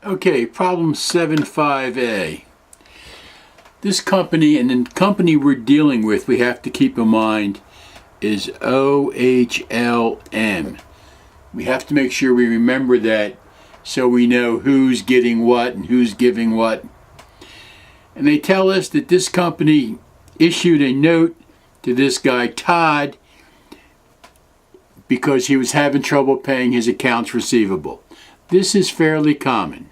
Okay, problem 75A. This company, and the company we're dealing with, we have to keep in mind, is OHLM. We have to make sure we remember that so we know who's getting what and who's giving what. And they tell us that this company issued a note to this guy, Todd, because he was having trouble paying his accounts receivable. This is fairly common.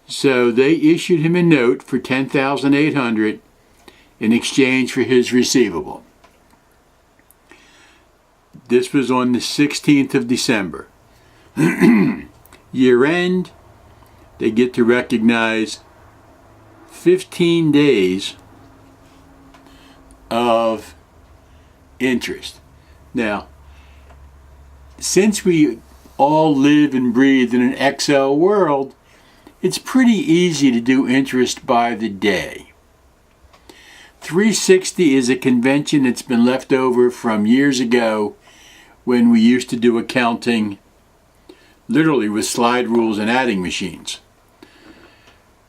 So they issued him a note for $10,800 in exchange for his receivable. This was on the 16th of December. Year end, they get to recognize 15 days of interest. Now, since we all live and breathe in an Excel world, it's pretty easy to do interest by the day. 360 is a convention that's been left over from years ago when we used to do accounting literally with slide rules and adding machines.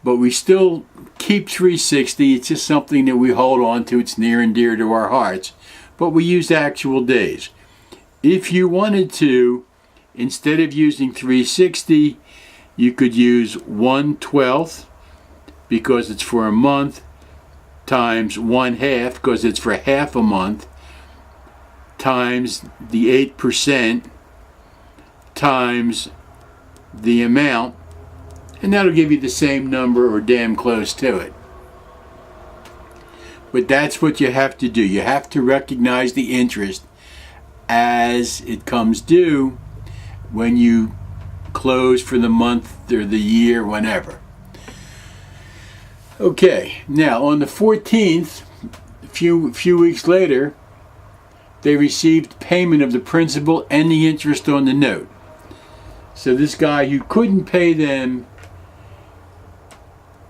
But we still keep 360. It's just something that we hold on to. It's near and dear to our hearts. But we use actual days. If you wanted to, instead of using 360, you could use 1/12 because it's for a month, times 1/2 because it's for half a month, times the 8%, times the amount, and that'll give you the same number or damn close to it. But that's what you have to do. You have to recognize the interest as it comes due when you close for the month or the year, whenever. Okay, now on the 14th, a few weeks later, they received payment of the principal and the interest on the note. So this guy who couldn't pay them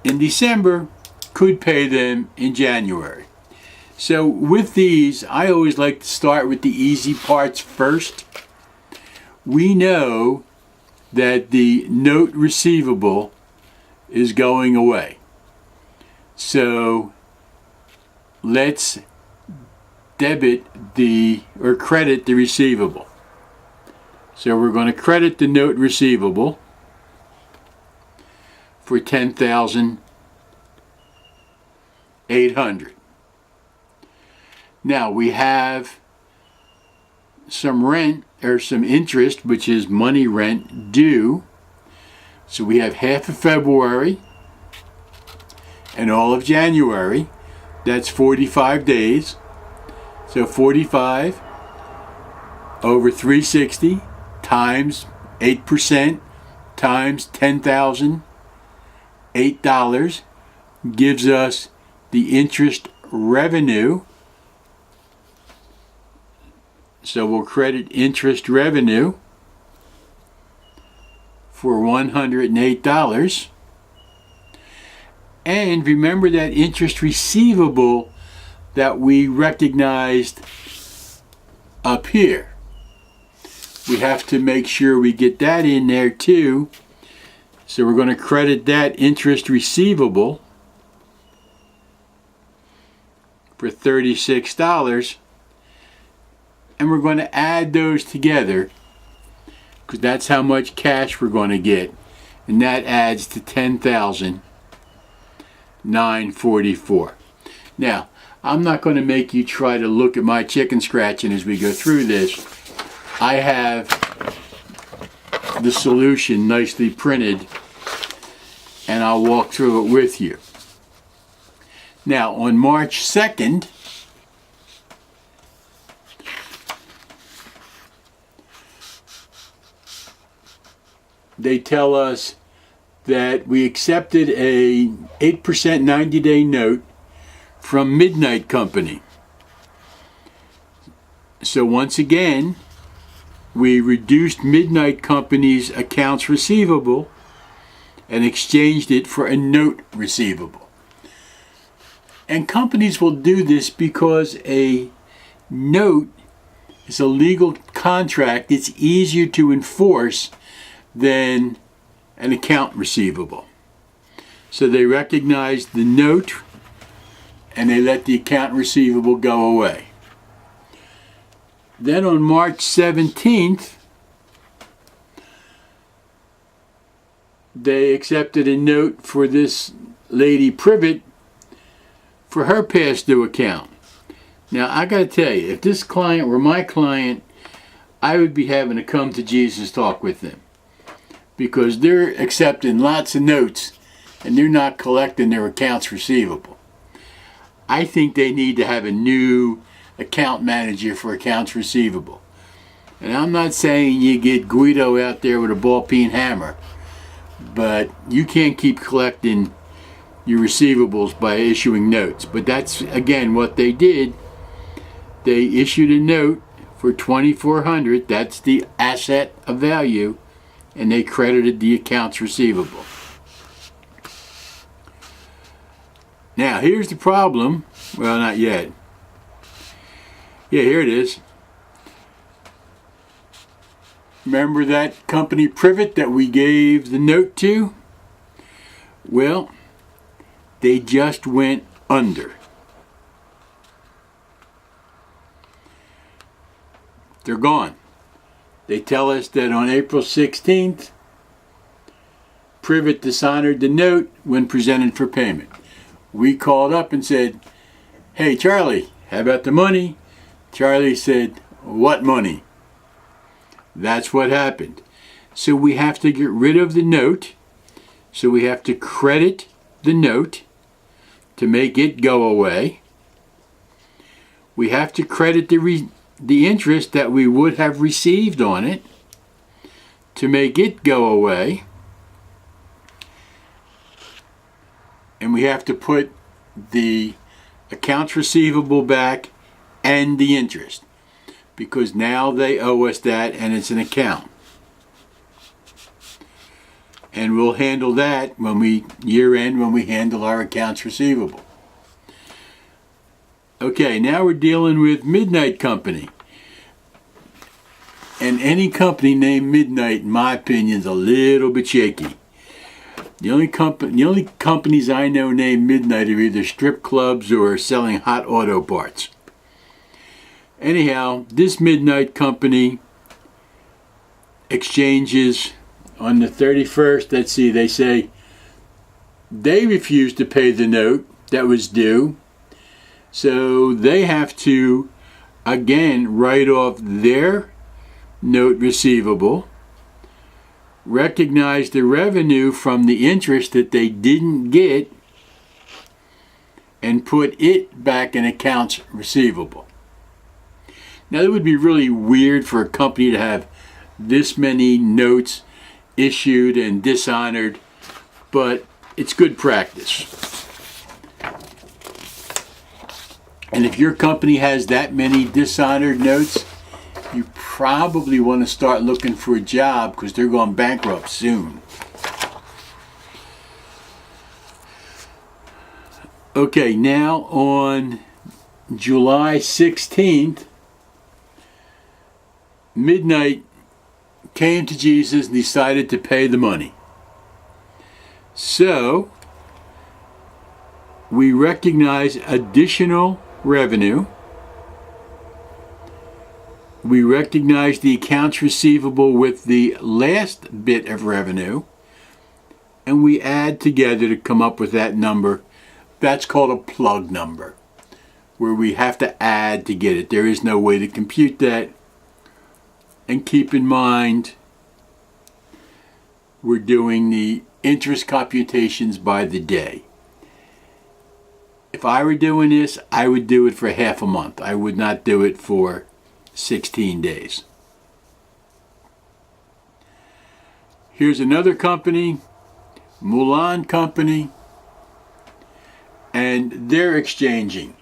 in December could pay them in January. So with these, I always like to start with the easy parts first. We know that the note receivable is going away. So let's credit the receivable. So we're going to credit the note receivable for $10,800. Now we have some rent or some interest, which is money rent due. So we have half of February and all of January. That's 45 days. So 45 over 360 times 8% times $10,008 gives us the interest revenue. So we'll credit interest revenue for $108. And remember that interest receivable that we recognized up here. We have to make sure we get that in there too. So we're going to credit that interest receivable for $36. And we're going to add those together because that's how much cash we're going to get. And that adds to $10,944. Now, I'm not going to make you try to look at my chicken scratching as we go through this. I have the solution nicely printed, and I'll walk through it with you. Now, on March 2nd, they tell us that we accepted a 8% 90-day note from Midnight Company. So once again, we reduced Midnight Company's accounts receivable and exchanged it for a note receivable. And companies will do this because a note is a legal contract. It's easier to enforce than an account receivable. So they recognized the note and they let the account receivable go away. Then on March 17th, they accepted a note for this lady Privet for her past due account. Now I got to tell you, if this client were my client, I would be having a come to Jesus talk with them, because they're accepting lots of notes and they're not collecting their accounts receivable. I think they need to have a new account manager for accounts receivable. And I'm not saying you get Guido out there with a ball-peen hammer, but you can't keep collecting your receivables by issuing notes. But that's, again, what they did. They issued a note for $2,400, that's the asset of value, and they credited the accounts receivable. Now, here's the problem. Well, not yet. Yeah, here it is. Remember that company Privet that we gave the note to? Well, they just went under. They're gone. They tell us that on April 16th, Privet dishonored the note when presented for payment. We called up and said, "Hey, Charlie, how about the money?" Charlie said, "What money?" That's what happened. So we have to get rid of the note. So we have to credit the note to make it go away. We have to credit the interest that we would have received on it to make it go away. And we have to put the accounts receivable back and the interest, because now they owe us that and it's an account. And we'll handle that when we year-end, when we handle our accounts receivable. Okay, now we're dealing with Midnight Company. And any company named Midnight, in my opinion, is a little bit shaky. The only companies I know named Midnight are either strip clubs or selling hot auto parts. Anyhow, this Midnight Company exchanges on the 31st. Let's see, they say they refused to pay the note that was due. So they have to, again, write off their note receivable, recognize the revenue from the interest that they didn't get, and put it back in accounts receivable. Now, it would be really weird for a company to have this many notes issued and dishonored, but it's good practice. And if your company has that many dishonored notes, you probably want to start looking for a job, because they're going bankrupt soon. Okay, now on July 16th, Midnight came to Jesus and decided to pay the money. So we recognize additional revenue. We recognize the accounts receivable with the last bit of revenue, and we add together to come up with that number. That's called a plug number, where we have to add to get it. There is no way to compute that. And keep in mind, we're doing the interest computations by the day. If I were doing this, I would do it for half a month. I would not do it for 16 days. Here's another company, Mulan Company, and they're exchanging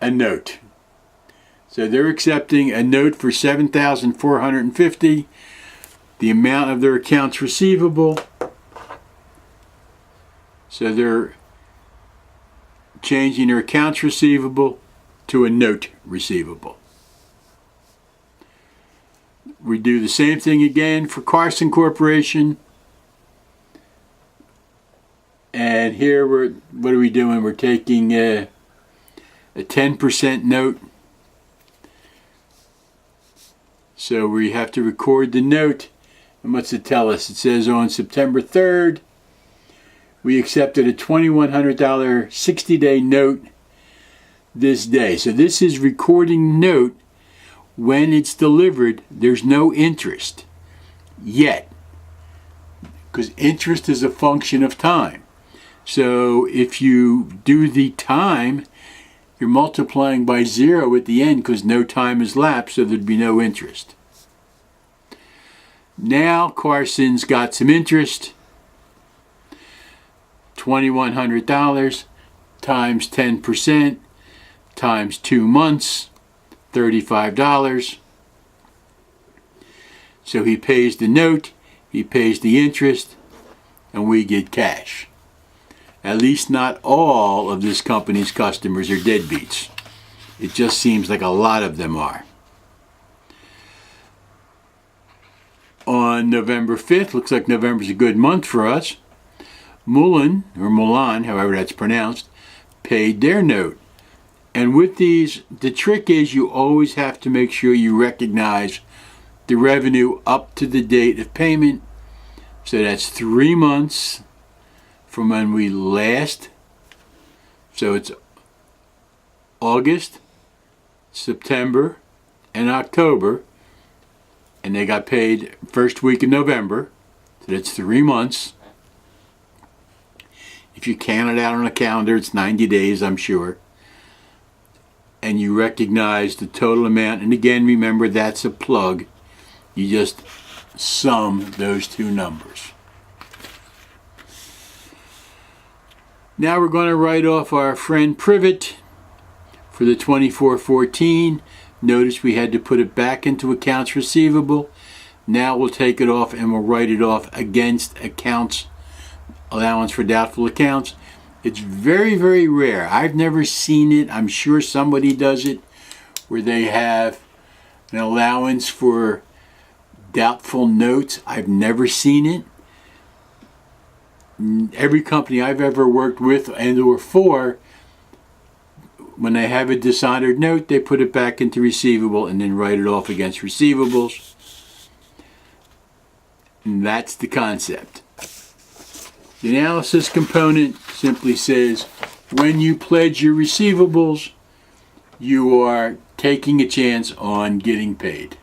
a note. So they're accepting a note for $7,450, the amount of their accounts receivable. So they're changing their accounts receivable to a note receivable. We do the same thing again for Carson Corporation. And here what are we doing? We're taking a 10% note. So we have to record the note. And what's it tell us? It says on September 3rd, we accepted a $2,100 60-day note this day. So this is recording note. When it's delivered, there's no interest yet, because interest is a function of time. So if you do the time, you're multiplying by 0 at the end because no time has lapsed, so there'd be no interest. Now Carson's got some interest. $2,100 times 10% times 2 months, $35. So he pays the note, he pays the interest, and we get cash. At least not all of this company's customers are deadbeats. It just seems like a lot of them are. On November 5th, looks like November's a good month for us, Mulan, or Mulan, however that's pronounced, paid their note. And with these, the trick is you always have to make sure you recognize the revenue up to the date of payment. So that's 3 months from when we last. So it's August, September, and October. And they got paid first week in November. So that's 3 months. If you count it out on a calendar, it's 90 days, I'm sure. And you recognize the total amount. And again, remember, that's a plug. You just sum those two numbers. Now we're going to write off our friend Privet for the 2414. Notice we had to put it back into accounts receivable. Now we'll take it off and we'll write it off against accounts, allowance for doubtful accounts. It's very, very rare. I've never seen it. I'm sure somebody does it where they have an allowance for doubtful notes. I've never seen it. Every company I've ever worked with and or for, when they have a dishonored note, they put it back into receivable and then write it off against receivables. And that's the concept. The analysis component simply says when you pledge your receivables, you are taking a chance on getting paid.